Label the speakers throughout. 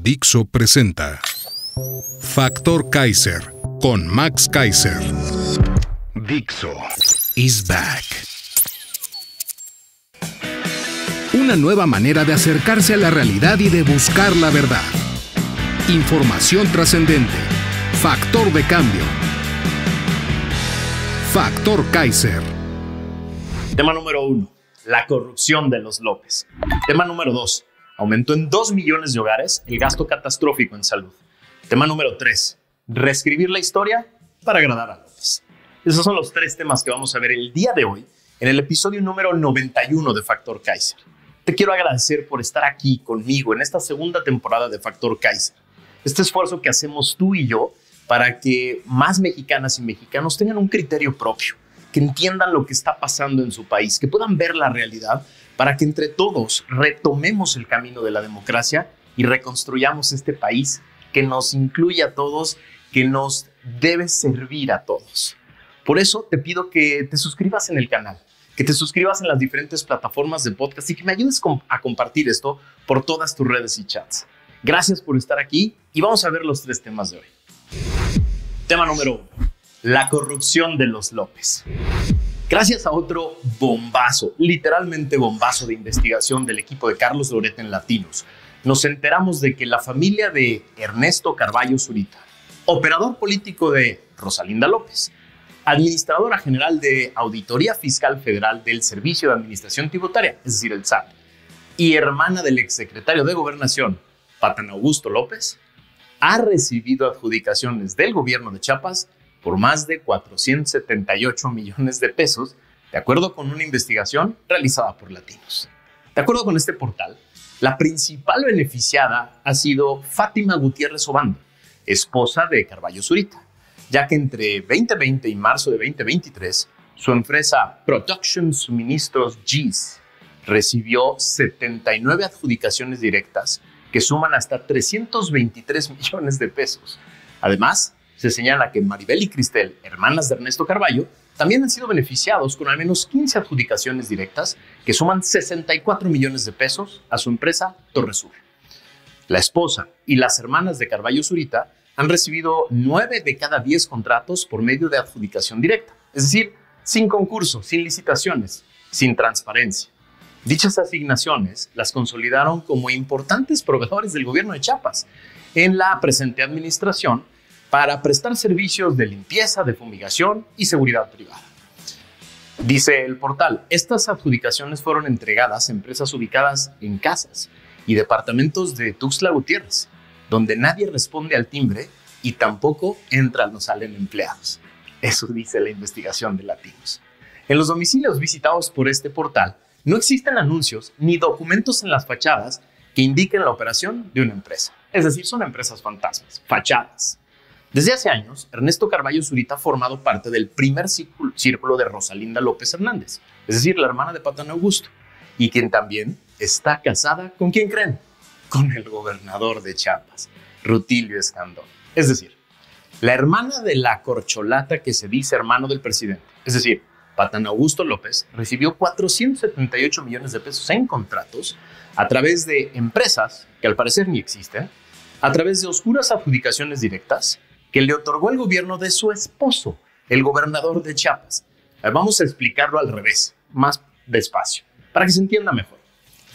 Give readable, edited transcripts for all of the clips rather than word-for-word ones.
Speaker 1: Dixo presenta Factor Kaiser con Max Kaiser. Dixo is back. Una nueva manera de acercarse a la realidad y de buscar la verdad. Información trascendente. Factor de cambio. Factor Kaiser.
Speaker 2: Tema número 1. La corrupción de los López. Tema número 2. Aumentó en 2 millones de hogares el gasto catastrófico en salud. Tema número 3. Reescribir la historia para agradar a López. Esos son los 3 temas que vamos a ver el día de hoy en el episodio número 91 de Factor Kaiser. Te quiero agradecer por estar aquí conmigo en esta segunda temporada de Factor Kaiser. Este esfuerzo que hacemos tú y yo para que más mexicanas y mexicanos tengan un criterio propio, que entiendan lo que está pasando en su país, que puedan ver la realidad para que entre todos retomemos el camino de la democracia y reconstruyamos este país que nos incluye a todos, que nos debe servir a todos. Por eso te pido que te suscribas en el canal, que te suscribas en las diferentes plataformas de podcast y que me ayudes a compartir esto por todas tus redes y chats. Gracias por estar aquí y vamos a ver los 3 temas de hoy. Tema número 1. La corrupción de los López. Gracias a otro bombazo, literalmente bombazo de investigación del equipo de Carlos Loret en Latinos, nos enteramos de que la familia de Ernesto Carballo Zurita, operador político de Rosalinda López, administradora general de Auditoría Fiscal Federal del Servicio de Administración Tributaria, es decir, el SAT, y hermana del exsecretario de Gobernación, Patán Augusto López, ha recibido adjudicaciones del gobierno de Chiapas por más de 478 millones de pesos, de acuerdo con una investigación realizada por Latinos. De acuerdo con este portal, la principal beneficiada ha sido Fátima Gutiérrez Obando, esposa de Carballo Zurita, ya que entre 2020 y marzo de 2023, su empresa Production Suministros GIS recibió 79 adjudicaciones directas que suman hasta 323 millones de pesos. Además, se señala que Maribel y Cristel, hermanas de Ernesto Carballo, también han sido beneficiados con al menos 15 adjudicaciones directas que suman 64 millones de pesos a su empresa Torresur. La esposa y las hermanas de Carballo Zurita han recibido 9 de cada 10 contratos por medio de adjudicación directa, es decir, sin concurso, sin licitaciones, sin transparencia. Dichas asignaciones las consolidaron como importantes proveedores del gobierno de Chiapas en la presente administración para prestar servicios de limpieza, de fumigación y seguridad privada. Dice el portal, estas adjudicaciones fueron entregadas a empresas ubicadas en casas y departamentos de Tuxtla Gutiérrez, donde nadie responde al timbre y tampoco entran o salen empleados. Eso dice la investigación de Latinos. En los domicilios visitados por este portal, no existen anuncios ni documentos en las fachadas que indiquen la operación de una empresa. Es decir, son empresas fantasmas, fachadas. Desde hace años, Ernesto Carballo Zurita ha formado parte del primer círculo de Rosalinda López Hernández, es decir, la hermana de Patán Augusto, y quien también está casada ¿con quién creen? Con el gobernador de Chiapas, Rutilio Escandón. Es decir, la hermana de la corcholata que se dice hermano del presidente, es decir, Patán Augusto López, recibió 478 millones de pesos en contratos a través de empresas que al parecer ni existen, a través de oscuras adjudicaciones directas que le otorgó el gobierno de su esposo, el gobernador de Chiapas. Vamos a explicarlo al revés, más despacio, para que se entienda mejor.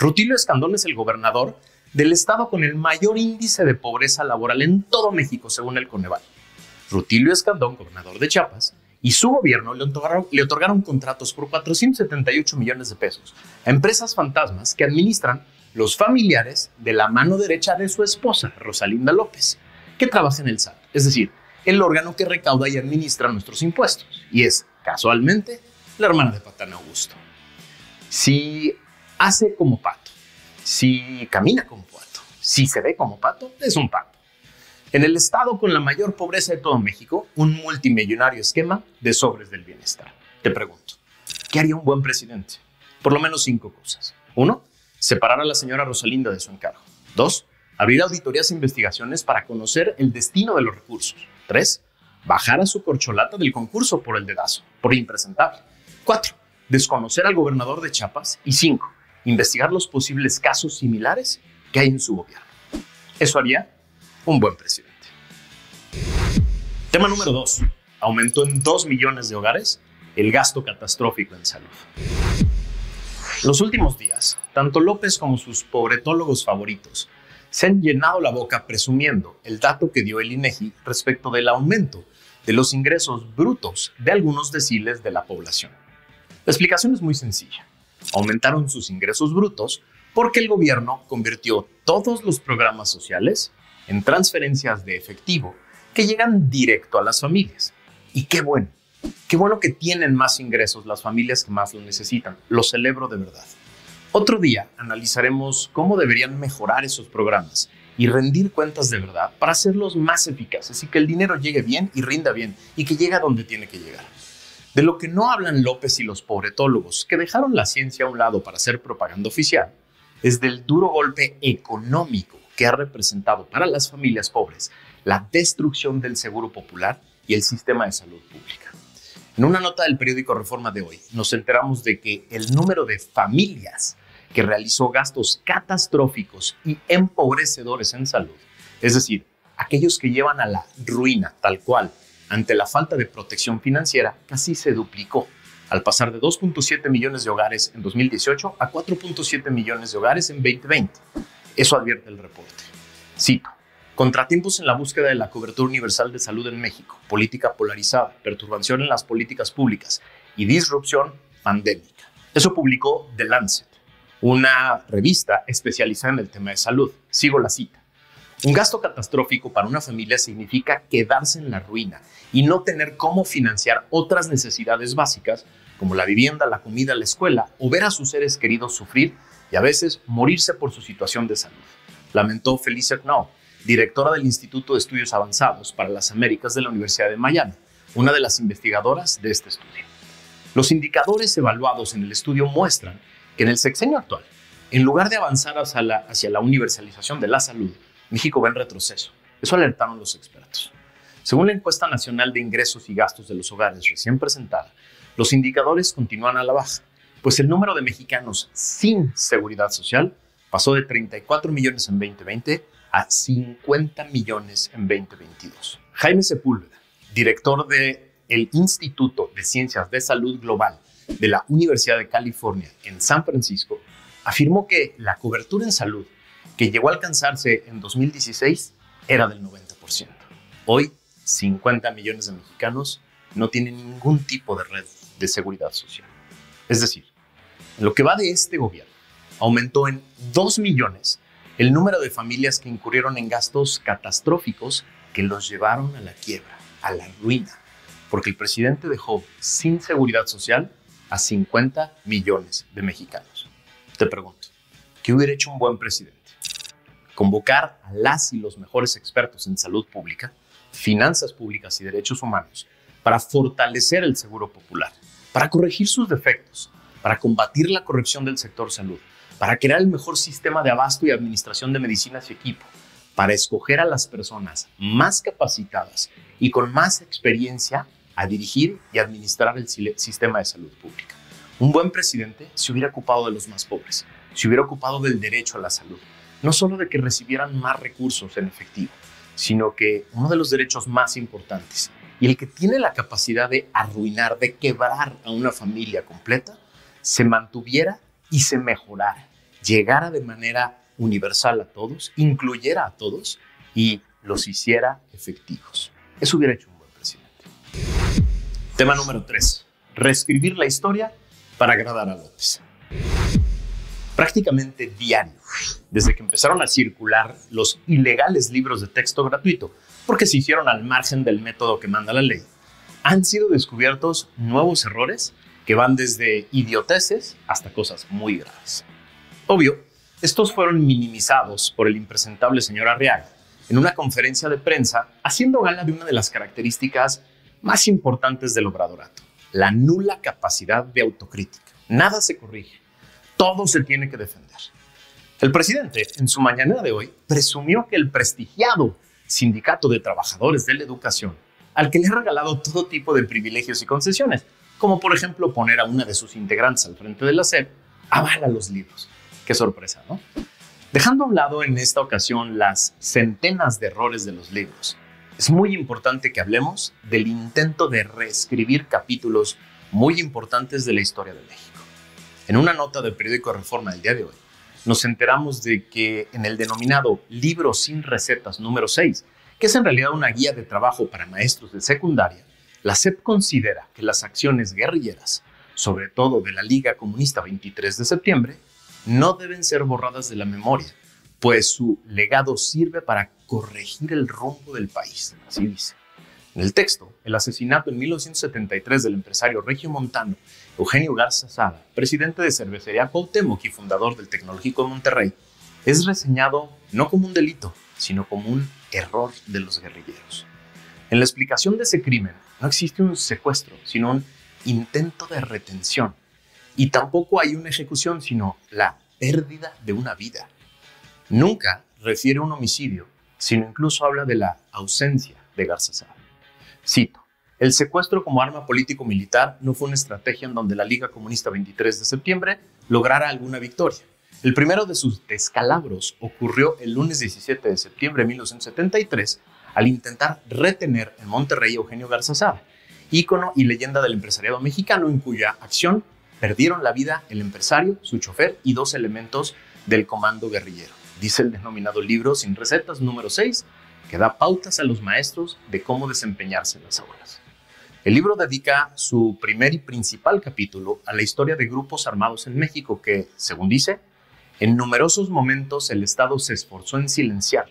Speaker 2: Rutilio Escandón es el gobernador del estado con el mayor índice de pobreza laboral en todo México, según el Coneval. Rutilio Escandón, gobernador de Chiapas, y su gobierno le otorgaron contratos por 478 millones de pesos a empresas fantasmas que administran los familiares de la mano derecha de su esposa, Rosalinda López, que trabaja en el SAT, es decir, el órgano que recauda y administra nuestros impuestos, y es, casualmente, la hermana de Patán Augusto. Si hace como pato, si camina como pato, si se ve como pato, es un pato. En el estado con la mayor pobreza de todo México, un multimillonario esquema de sobres del bienestar. Te pregunto, ¿qué haría un buen presidente? Por lo menos 5 cosas. 1, separar a la señora Rosalinda de su encargo. 2, abrir auditorías e investigaciones para conocer el destino de los recursos. 3, bajar a su corcholata del concurso por el dedazo, por impresentable. 4, desconocer al gobernador de Chiapas. Y 5, investigar los posibles casos similares que hay en su gobierno. Eso haría un buen presidente. Tema número 2. Aumentó en 2 millones de hogares el gasto catastrófico en salud. Los últimos días, tanto López como sus pobretólogos favoritos se han llenado la boca presumiendo el dato que dio el INEGI respecto del aumento de los ingresos brutos de algunos deciles de la población. La explicación es muy sencilla. Aumentaron sus ingresos brutos porque el gobierno convirtió todos los programas sociales en transferencias de efectivo que llegan directo a las familias. Y qué bueno que tienen más ingresos las familias que más lo necesitan. Lo celebro de verdad. Otro día analizaremos cómo deberían mejorar esos programas y rendir cuentas de verdad para hacerlos más eficaces y que el dinero llegue bien y rinda bien y que llegue a donde tiene que llegar. De lo que no hablan López y los pobretólogos, que dejaron la ciencia a un lado para hacer propaganda oficial, es del duro golpe económico que ha representado para las familias pobres la destrucción del Seguro Popular y el sistema de salud pública. En una nota del periódico Reforma de hoy, nos enteramos de que el número de familias que realizó gastos catastróficos y empobrecedores en salud, es decir, aquellos que llevan a la ruina tal cual ante la falta de protección financiera, casi se duplicó, al pasar de 2.7 millones de hogares en 2018 a 4.7 millones de hogares en 2020. Eso advierte el reporte. Cito: contratiempos en la búsqueda de la cobertura universal de salud en México, política polarizada, perturbación en las políticas públicas y disrupción pandémica. Eso publicó The Lancet, una revista especializada en el tema de salud. Sigo la cita. Un gasto catastrófico para una familia significa quedarse en la ruina y no tener cómo financiar otras necesidades básicas como la vivienda, la comida, la escuela o ver a sus seres queridos sufrir y a veces morirse por su situación de salud, lamentó Felicia Knoll, directora del Instituto de Estudios Avanzados para las Américas de la Universidad de Miami, una de las investigadoras de este estudio. Los indicadores evaluados en el estudio muestran que en el sexenio actual, en lugar de avanzar hacia la universalización de la salud, México va en retroceso. Eso alertaron los expertos. Según la encuesta nacional de ingresos y gastos de los hogares recién presentada, los indicadores continúan a la baja, pues el número de mexicanos sin seguridad social pasó de 34 millones en 2020 a 50 millones en 2022. Jaime Sepúlveda, director del Instituto de Ciencias de Salud Global de la Universidad de California en San Francisco, afirmó que la cobertura en salud que llegó a alcanzarse en 2016 era del 90%. Hoy, 50 millones de mexicanos no tienen ningún tipo de red de seguridad social. Es decir, en lo que va de este gobierno, aumentó en 2 millones el número de familias que incurrieron en gastos catastróficos que los llevaron a la quiebra, a la ruina, porque el presidente dejó sin seguridad social a 50 millones de mexicanos. Te pregunto, ¿qué hubiera hecho un buen presidente? Convocar a las y los mejores expertos en salud pública, finanzas públicas y derechos humanos para fortalecer el Seguro Popular, para corregir sus defectos, para combatir la corrupción del sector salud, para crear el mejor sistema de abasto y administración de medicinas y equipo, para escoger a las personas más capacitadas y con más experiencia a dirigir y administrar el sistema de salud pública. Un buen presidente se hubiera ocupado de los más pobres, se hubiera ocupado del derecho a la salud, no solo de que recibieran más recursos en efectivo, sino que uno de los derechos más importantes y el que tiene la capacidad de arruinar, de quebrar a una familia completa, se mantuviera y se mejorara, llegara de manera universal a todos, incluyera a todos y los hiciera efectivos. Eso hubiera hecho un buen presidente. Tema número 3. Reescribir la historia para agradar a López. Prácticamente diario, desde que empezaron a circular los ilegales libros de texto gratuito, porque se hicieron al margen del método que manda la ley, han sido descubiertos nuevos errores que van desde idioteces hasta cosas muy graves. Obvio, estos fueron minimizados por el impresentable señor Arriaga en una conferencia de prensa haciendo gala de una de las características más importantes del obradorato, la nula capacidad de autocrítica. Nada se corrige. Todo se tiene que defender. El presidente, en su mañanera de hoy, presumió que el prestigiado Sindicato de Trabajadores de la Educación, al que le ha regalado todo tipo de privilegios y concesiones, como por ejemplo poner a una de sus integrantes al frente de la SEP, avala los libros. Qué sorpresa, ¿no? Dejando a un lado en esta ocasión las centenas de errores de los libros, es muy importante que hablemos del intento de reescribir capítulos muy importantes de la historia de México. En una nota del periódico Reforma del día de hoy, nos enteramos de que en el denominado Libro sin Recetas número 6, que es en realidad una guía de trabajo para maestros de secundaria, la SEP considera que las acciones guerrilleras, sobre todo de la Liga Comunista 23 de septiembre, no deben ser borradas de la memoria, pues su legado sirve para corregir el rumbo del país, así dice. En el texto, el asesinato en 1973 del empresario regiomontano Eugenio Garza Sada, presidente de Cervecería Cuauhtémoc y fundador del Tecnológico de Monterrey, es reseñado no como un delito, sino como un error de los guerrilleros. En la explicación de ese crimen no existe un secuestro, sino un intento de retención. Y tampoco hay una ejecución, sino la pérdida de una vida. Nunca refiere a un homicidio, sino incluso habla de la ausencia de Garza Sada. Cito: el secuestro como arma político-militar no fue una estrategia en donde la Liga Comunista 23 de septiembre lograra alguna victoria. El primero de sus descalabros ocurrió el lunes 17 de septiembre de 1973 al intentar retener en Monterrey a Eugenio Garza Sada, ícono y leyenda del empresariado mexicano, en cuya acción perdieron la vida el empresario, su chofer y 2 elementos del comando guerrillero. Dice el denominado Libro sin Recetas número 6, que da pautas a los maestros de cómo desempeñarse en las aulas. El libro dedica su primer y principal capítulo a la historia de grupos armados en México que, según dice, en numerosos momentos el Estado se esforzó en silenciar.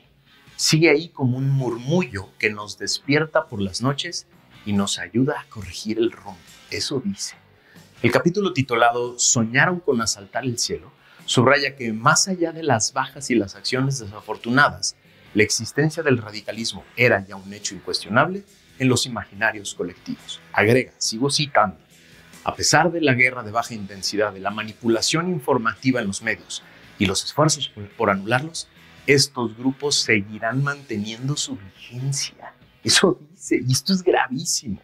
Speaker 2: Sigue ahí como un murmullo que nos despierta por las noches y nos ayuda a corregir el rumbo. Eso dice. El capítulo titulado Soñaron con asaltar el cielo subraya que más allá de las bajas y las acciones desafortunadas, la existencia del radicalismo era ya un hecho incuestionable en los imaginarios colectivos. Agrega, sigo citando, a pesar de la guerra de baja intensidad, de la manipulación informativa en los medios y los esfuerzos por anularlos, estos grupos seguirán manteniendo su vigencia. Eso dice, y esto es gravísimo.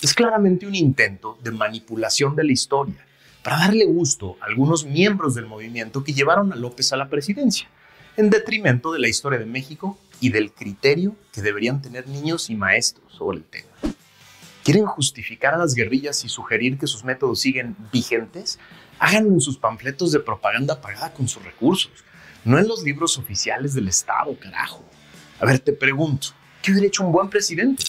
Speaker 2: Es claramente un intento de manipulación de la historia para darle gusto a algunos miembros del movimiento que llevaron a López a la presidencia, en detrimento de la historia de México y del criterio que deberían tener niños y maestros sobre el tema. ¿Quieren justificar a las guerrillas y sugerir que sus métodos siguen vigentes? Háganlo en sus panfletos de propaganda pagada con sus recursos, no en los libros oficiales del Estado, carajo. A ver, te pregunto, ¿qué hubiera hecho un buen presidente?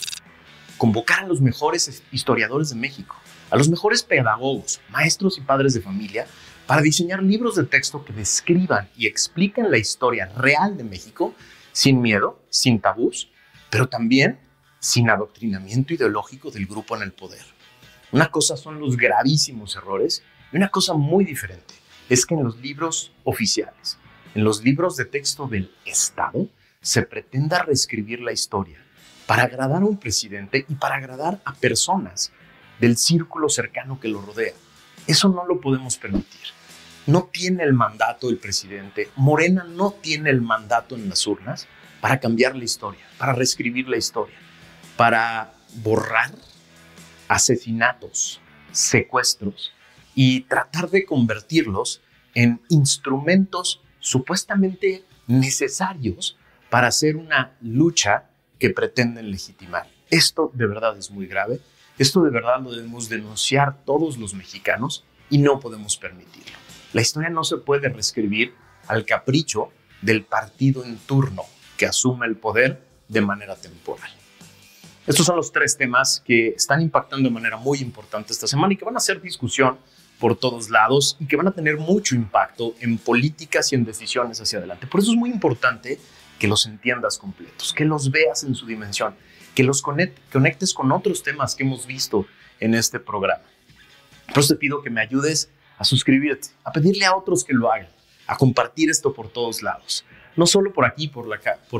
Speaker 2: Convocar a los mejores historiadores de México, a los mejores pedagogos, maestros y padres de familia, para diseñar libros de texto que describan y expliquen la historia real de México sin miedo, sin tabús, pero también sin adoctrinamiento ideológico del grupo en el poder. Una cosa son los gravísimos errores y una cosa muy diferente es que en los libros oficiales, en los libros de texto del Estado, se pretenda reescribir la historia para agradar a un presidente y para agradar a personas del círculo cercano que lo rodea. Eso no lo podemos permitir. No tiene el mandato el presidente. Morena no tiene el mandato en las urnas para cambiar la historia, para reescribir la historia, para borrar asesinatos, secuestros y tratar de convertirlos en instrumentos supuestamente necesarios para hacer una lucha que pretenden legitimar. Esto de verdad es muy grave. Esto de verdad lo debemos denunciar todos los mexicanos y no podemos permitirlo. La historia no se puede reescribir al capricho del partido en turno que asume el poder de manera temporal. Estos son los 3 temas que están impactando de manera muy importante esta semana y que van a hacer discusión por todos lados y que van a tener mucho impacto en políticas y en decisiones hacia adelante. Por eso es muy importante que los entiendas completos, que los veas en su dimensión, que los conectes con otros temas que hemos visto en este programa. Por eso te pido que me ayudes a suscribirte, a pedirle a otros que lo hagan, a compartir esto por todos lados. No solo por aquí, por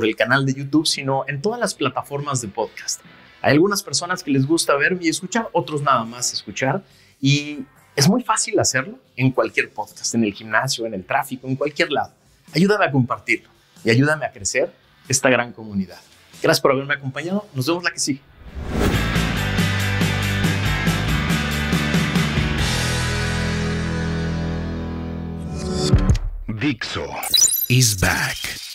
Speaker 2: el canal de YouTube, sino en todas las plataformas de podcast. Hay algunas personas que les gusta verme y escuchar, otros nada más escuchar. Y es muy fácil hacerlo en cualquier podcast, en el gimnasio, en el tráfico, en cualquier lado. Ayúdame a compartirlo y ayúdame a crecer esta gran comunidad. Gracias por haberme acompañado. Nos vemos la que sigue.
Speaker 1: Dixo is back.